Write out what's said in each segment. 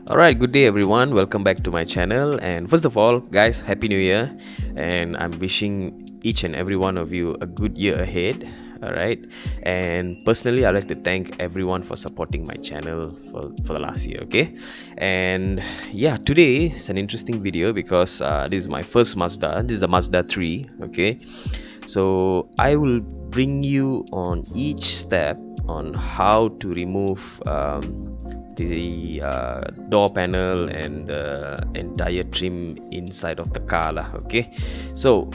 Alright, good day everyone. Welcome back to my channel. And first of all, guys, Happy New Year. And I'm wishing each and every one of you a good year ahead. Alright. And personally, I'd like to thank everyone for supporting my channel for the last year. Okay. And yeah, today is an interesting video because this is my first Mazda. This is the Mazda 3. Okay. So I will bring you on each step on how to remove the door panel and the entire trim inside of the car lah. Okay, so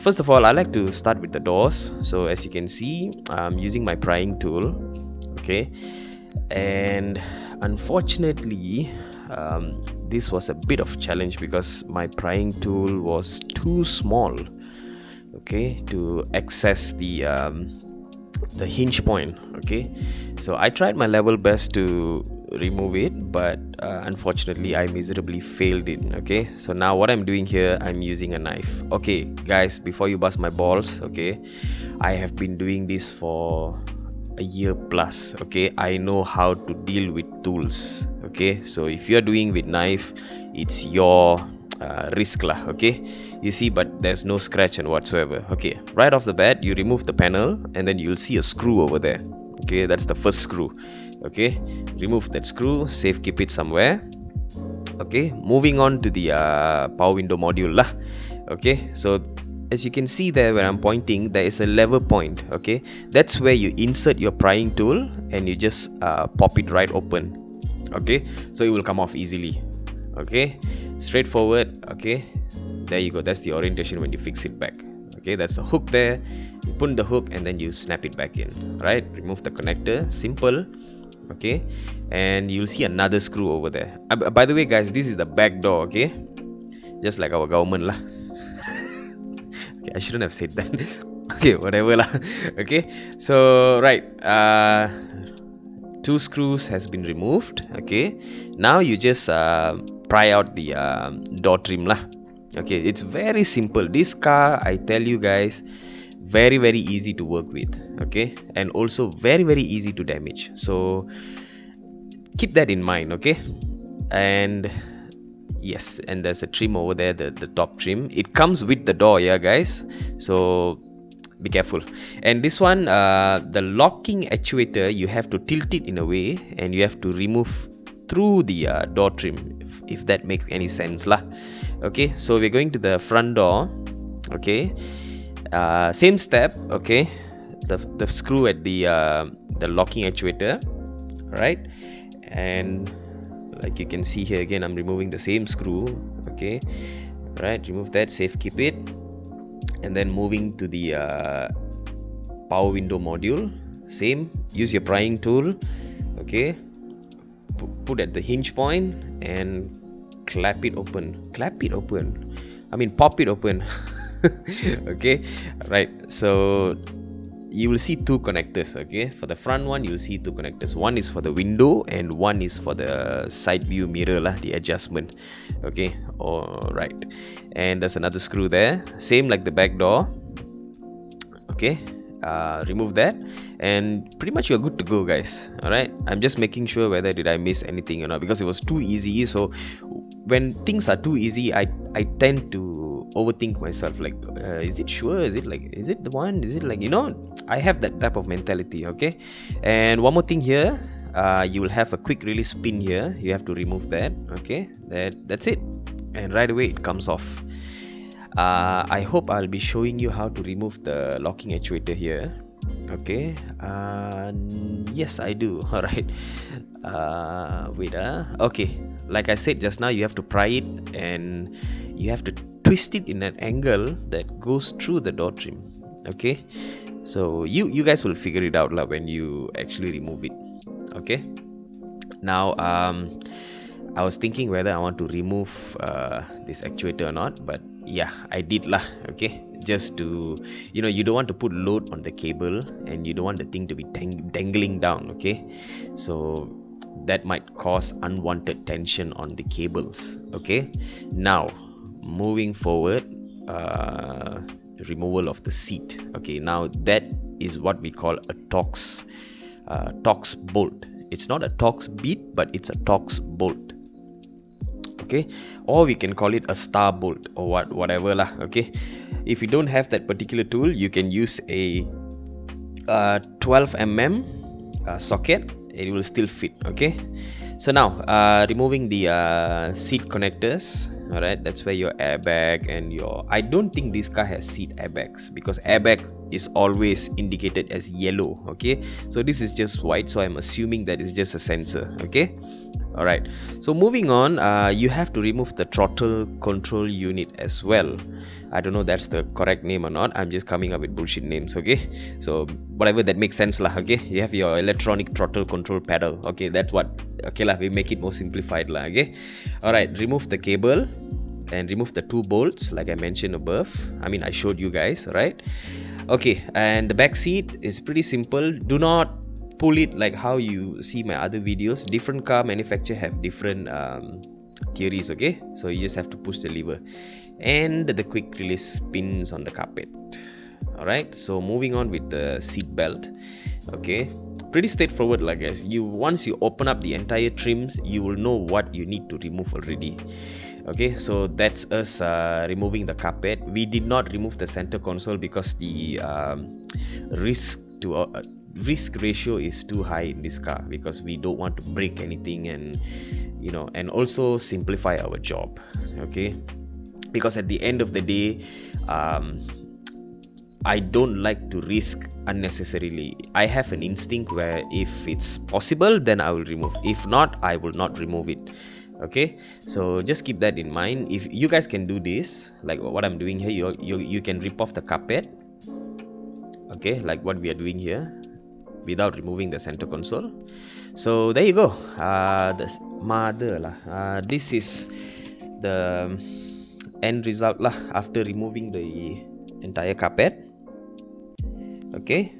first of all, I like to start with the doors. So as you can see, I'm using my prying tool. Okay, and unfortunately this was a bit of challenge because my prying tool was too small, okay, to access the hinge point. Okay, so I tried my level best to remove it, but unfortunately I miserably failed it. Okay, so now what I'm doing here, I'm using a knife. Okay guys, before you bust my balls, okay, I have been doing this for a year plus. Okay, I know how to deal with tools. Okay, so if you're doing with knife, it's your risk lah. Okay, you see, but there's no scratch and whatsoever. Okay, right off the bat you remove the panel and then you'll see a screw over there. Okay, that's the first screw. Okay, remove that screw, safe keep it somewhere. Okay, moving on to the power window module lah. Okay, so as you can see there where I'm pointing, there is a lever point. Okay, that's where you insert your prying tool and you just pop it right open. Okay, so it will come off easily. Okay, straightforward. Okay, there you go, that's the orientation when you fix it back. Okay, that's a hook there, you put the hook and then you snap it back in. Right, remove the connector, simple. Okay, and you'll see another screw over there. By the way guys, this is the back door. Okay, just like our government lah. Okay, I shouldn't have said that. Okay, whatever lah. Okay, so right, two screws has been removed. Okay, now you just pry out the door trim lah. Okay, it's very simple. This car, I tell you guys, very easy to work with. Okay, and also very easy to damage, so keep that in mind. Okay, and yes, and there's a trim over there, the top trim. It comes with the door, yeah guys, so be careful. And this one, the locking actuator, you have to tilt it in a way and you have to remove through the door trim, if that makes any sense lah. Okay, so we're going to the front door. Okay, same step. Okay, the screw at the locking actuator, right? And like you can see here again, I'm removing the same screw. Okay, right, remove that, safe keep it. And then moving to the power window module, same, use your prying tool. Okay, put at the hinge point and clap it open. I mean pop it open. Okay, right, so you will see two connectors. Okay, for the front one you'll see two connectors. One is for the window and one is for the side view mirror lah, the adjustment. Okay, alright, and there's another screw there, same like the back door. Okay, remove that and pretty much you're good to go guys. Alright, I'm just making sure whether did I miss anything or not, because it was too easy. So when things are too easy, I tend to overthink myself, like is it sure, is it the one, is it like, you know, I have that type of mentality. Okay, and one more thing here, you will have a quick release pin here, you have to remove that. Okay, that's it, and right away it comes off. I hope I'll be showing you how to remove the locking actuator here. Okay, yes I do. Alright, wait, okay, like I said just now, you have to pry it and you have to twist it in an angle that goes through the door trim. Okay, so you guys will figure it out lah when you actually remove it. Okay, now I was thinking whether I want to remove this actuator or not, but yeah, I did lah. Okay, just to, you know, you don't want to put load on the cable and you don't want the thing to be dangling down. Okay, so that might cause unwanted tension on the cables. Okay, now moving forward, removal of the seat. Okay, now that is what we call a Torx bolt. It's not a Torx bit, but it's a Torx bolt. okay, or we can call it a star bolt or whatever lah. Okay, if you don't have that particular tool, you can use a 12 socket. It will still fit. Okay, so now removing the seat connectors. All right, that's where your airbag and your, I don't think this car has seat airbags, because airbag is always indicated as yellow. Okay, so this is just white, so I'm assuming that is just a sensor. Okay, all right, so moving on, you have to remove the throttle control unit as well. I don't know that's the correct name or not. I'm just coming up with bullshit names. Okay, so whatever that makes sense lah. Okay, you have your electronic throttle control pedal. Okay, that's what. Okay lah, we make it more simplified lah. Okay, all right, remove the cable and remove the 2 bolts like I mentioned above. I mean, I showed you guys, right? Okay, and the back seat is pretty simple. Do not pull it like how you see my other videos. Different car manufacturer have different theories. Okay, so you just have to push the lever and the quick release pins on the carpet. All right, so moving on with the seat belt. Okay, pretty straightforward like guys. Once you open up the entire trims, you will know what you need to remove already. Okay, so that's us removing the carpet. We did not remove the center console because the risk ratio is too high in this car, because we don't want to break anything, and and also simplify our job. Okay, because at the end of the day, I don't like to risk unnecessarily. I have an instinct where if it's possible, then I will remove. If not, I will not remove it. Okay, so just keep that in mind. If you guys can do this, like what I'm doing here, you can rip off the carpet. Okay, like what we are doing here, without removing the center console. So there you go. The mother lah. This is the end result lah after removing the entire carpet. Okay,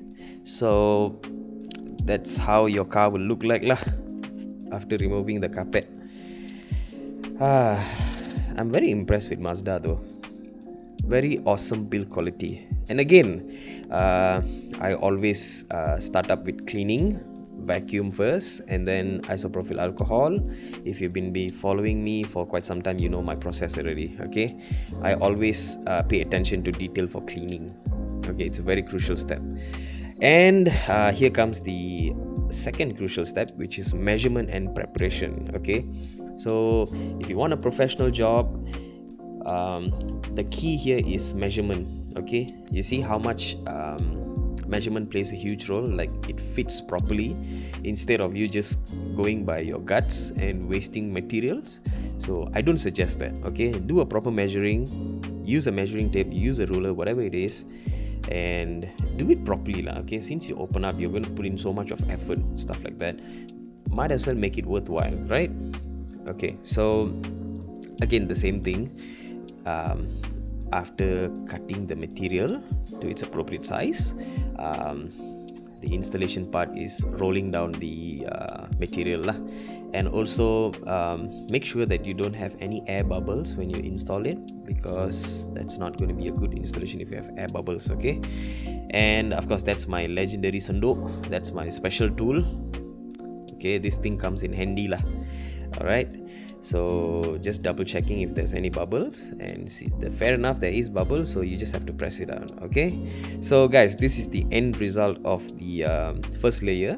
so that's how your car will look like lah after removing the carpet. I'm very impressed with Mazda though. Very awesome build quality. And again, I always start up with cleaning, vacuum first, and then isopropyl alcohol. If you've been following me for quite some time, you know my process already. Okay, I always pay attention to detail for cleaning. Okay, it's a very crucial step. And here comes the second crucial step, which is measurement and preparation. Okay, so if you want a professional job, the key here is measurement. Okay, you see how much measurement plays a huge role, like it fits properly instead of you just going by your guts and wasting materials. So I don't suggest that. Okay, do a proper measuring, use a measuring tape, use a ruler, whatever it is, and do it properly lah. Okay, since you open up, you're going to put in so much of effort, stuff like that, might as well make it worthwhile, right? Okay, so again the same thing. After cutting the material to its appropriate size, the installation part is rolling down the material lah. And also make sure that you don't have any air bubbles when you install it, because that's not going to be a good installation if you have air bubbles. Okay, and of course that's my legendary sandok. That's my special tool. Okay, this thing comes in handy lah. All right, so just double checking if there's any bubbles, and see, fair enough, there is bubbles, so you just have to press it out. Okay, so guys, this is the end result of the first layer,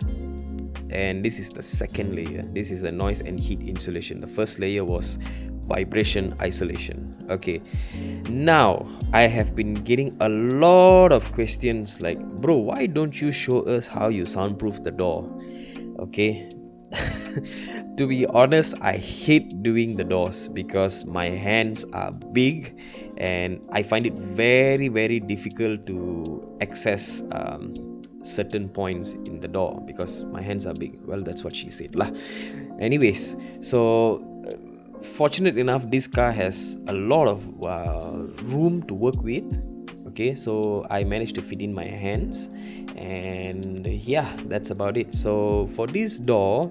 and this is the second layer. This is the noise and heat insulation. The first layer was vibration isolation. Okay, now I have been getting a lot of questions like, bro, why don't you show us how you soundproof the door? Okay, to be honest, I hate doing the doors because my hands are big and I find it very, very difficult to access certain points in the door because my hands are big. Well, that's what she said lah. Anyways, so fortunate enough, this car has a lot of room to work with. Okay, so I managed to fit in my hands, and yeah, that's about it. So for this door,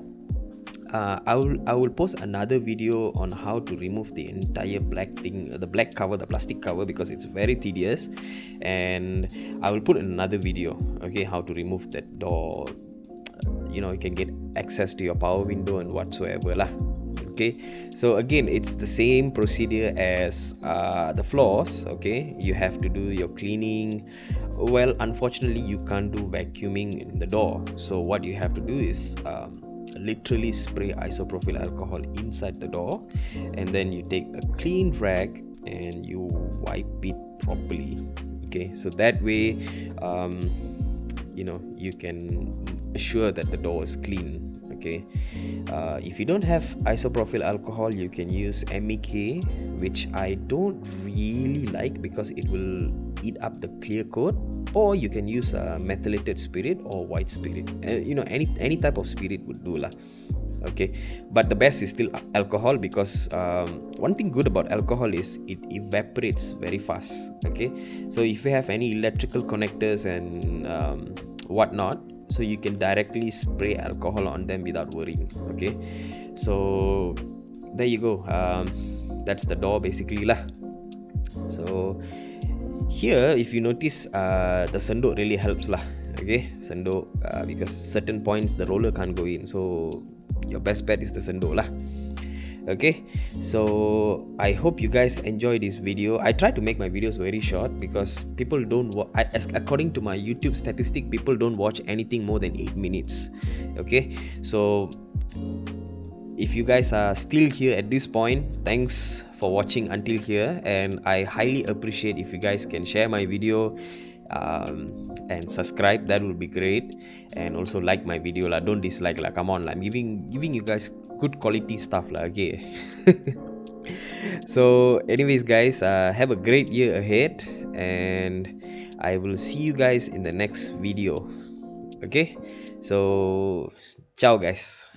I will post another video on how to remove the entire black thing, the black cover, the plastic cover, because it's very tedious, and I will put another video, okay, how to remove that door. You know, you can get access to your power window and whatsoever lah. Okay, so again it's the same procedure as the floors. Okay, you have to do your cleaning. Well, unfortunately you can't do vacuuming in the door, so what you have to do is literally spray isopropyl alcohol inside the door, and then you take a clean rag and you wipe it properly. Okay, so that way you can assure that the door is clean. Okay, if you don't have isopropyl alcohol, you can use MEK, which I don't really like because it will eat up the clear coat, or you can use methylated spirit or white spirit. Any type of spirit would do lah. Okay, but the best is still alcohol, because one thing good about alcohol is it evaporates very fast. Okay, so if you have any electrical connectors and whatnot, so you can directly spray alcohol on them without worrying. Okay, so there you go. That's the door basically lah. So here, if you notice, the sendok really helps lah. Okay, sendok, because certain points the roller can't go in, so your best bet is the sendok lah. Okay, so I hope you guys enjoy this video. I try to make my videos very short because people don't according to my YouTube statistic, people don't watch anything more than 8 minutes. Okay, so if you guys are still here at this point, thanks for watching until here, and I highly appreciate if you guys can share my video and subscribe. That would be great, and also like my video lah. Don't dislike lah. Come on lah. I'm giving you guys good quality stuff lah. Okay. So anyways guys, have a great year ahead, and I will see you guys in the next video. Okay, so ciao guys.